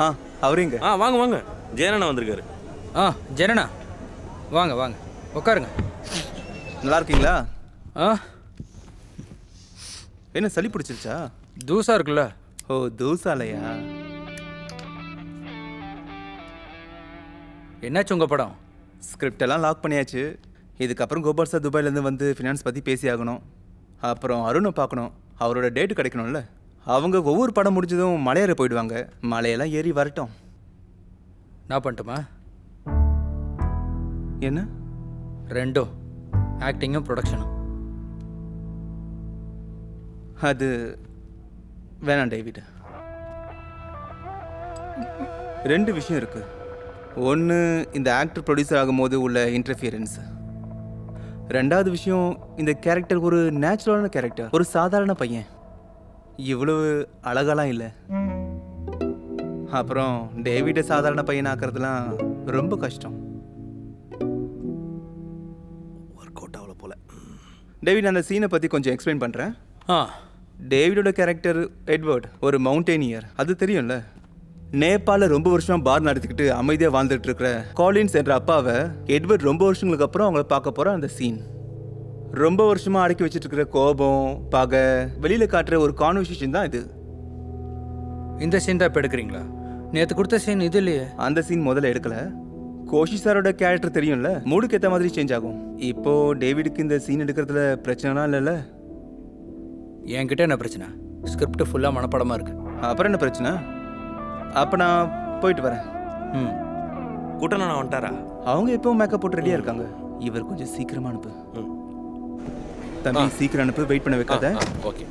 ஆ அவரேங்க. வாங்க வாங்க, ஜெயனண்ணா வந்திருக்காரு. ஜனனா வாங்க வாங்க உட்காருங்க. நல்லா இருக்கீங்களா? ஆ என்ன சளி பிடிச்சிருச்சா? தூசா இருக்குல்ல. ஓ தூசாலையா? என்னாச்சு உங்கள் படம்? ஸ்கிரிப்ட் எல்லாம் லாக் பண்ணியாச்சு. இதுக்கப்புறம் கோபால் சார் துபாயிலேருந்து வந்து ஃபினான்ஸ் பற்றி பேசி ஆகணும். அப்புறம் அருணை பார்க்கணும், அவரோட டேட்டு கிடைக்கணும்ல. அவங்க ஒவ்வொரு படம் முடிஞ்சதும் மலையேற போயிடுவாங்க. மலையெல்லாம் ஏறி வரட்டும். நான் பண்ணட்டுமா? என்ன? ரெண்டும், ஆக்டிங்கும் ப்ரொடக்ஷனும். அது வேணாம் டேவிட். ரெண்டு விஷயம் இருக்கு. ஒன்று இந்த ஆக்டர் ப்ரொடியூசர் ஆகும்போது உள்ள இன்டர்ஃபியரன்ஸ். ரெண்டாவது விஷயம், இந்த கேரக்டர் ஒரு நேச்சுரலான கேரக்டர், ஒரு சாதாரண பையன், இவ்வளவு அழகாலாம் இல்லை. அப்புறம் டேவிட்டை சாதாரண பையன் ஆக்கிறதுலாம் ரொம்ப கஷ்டம். ஒர்க் அவுட் ஆகல போல. டேவிட், அந்த சீனை பற்றி கொஞ்சம் எக்ஸ்பிளைன் பண்ணுறேன். டேவிடோட கேரக்டர் எட்வர்ட் ஒரு மவுண்டேனியர், அது தெரியும்ல. நேபாள ரொம்ப வருஷம் பார் நடத்திக்கிட்டு அமைதியாக வாழ்ந்துட்டு இருக்கிற காலின்ஸ் என்ற அப்பாவை எட்வர்ட் ரொம்ப வருஷங்களுக்கு அப்புறம் அவங்கள பார்க்க போகிற அந்த சீன். ரொம்ப வருஷமா அடக்கி வச்சுட்டு இருக்கிற கோபம், பகை வெளியில காட்டுற ஒரு கான்வர்சேஷன் தான் இது. இந்த சீன் தான் இப்போ எடுக்கிறீங்களா? நேற்று கொடுத்த சீன் இது இல்லையே. அந்த சீன் முதல்ல எடுக்கல. கோஷி சாரோட கேரக்டர் தெரியும்ல, மூடுக்கு ஏற்ற மாதிரி சேஞ்ச் ஆகும். இப்போ டேவிடுக்கு இந்த சீன் எடுக்கிறதுல பிரச்சனைலாம் இல்லைல்ல. என்கிட்ட என்ன பிரச்சனை? ஸ்கிரிப்ட் ஃபுல்லாக மனப்படமாக இருக்கு. அப்புறம் என்ன பிரச்சனை? அப்போ நான் போயிட்டு வரேன். கூட்டணா வந்துட்டாரா? அவங்க எப்பவும் மேக்கப் போட்டு ரெடியாக இருக்காங்க. இவர் கொஞ்சம் சீக்கிரமா அனுப்பு. தம்பி சீக்கிரம் அனுப்பு, வெயிட் பண்ண வைக்காத. ஓகே.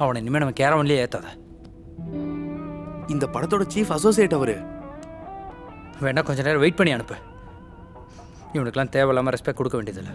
அவனை இனிமேல் நம்ம கேரவன்லேயே ஏற்றாத. இந்த படத்தோட சீஃப் அசோசியேட் அவரு. வேணா கொஞ்ச நேரம் வெயிட் பண்ணி அனுப்பு. இவனுக்கெல்லாம் தேவையில்லாமல் ரெஸ்பெக்ட் கொடுக்க வேண்டியதில்லை.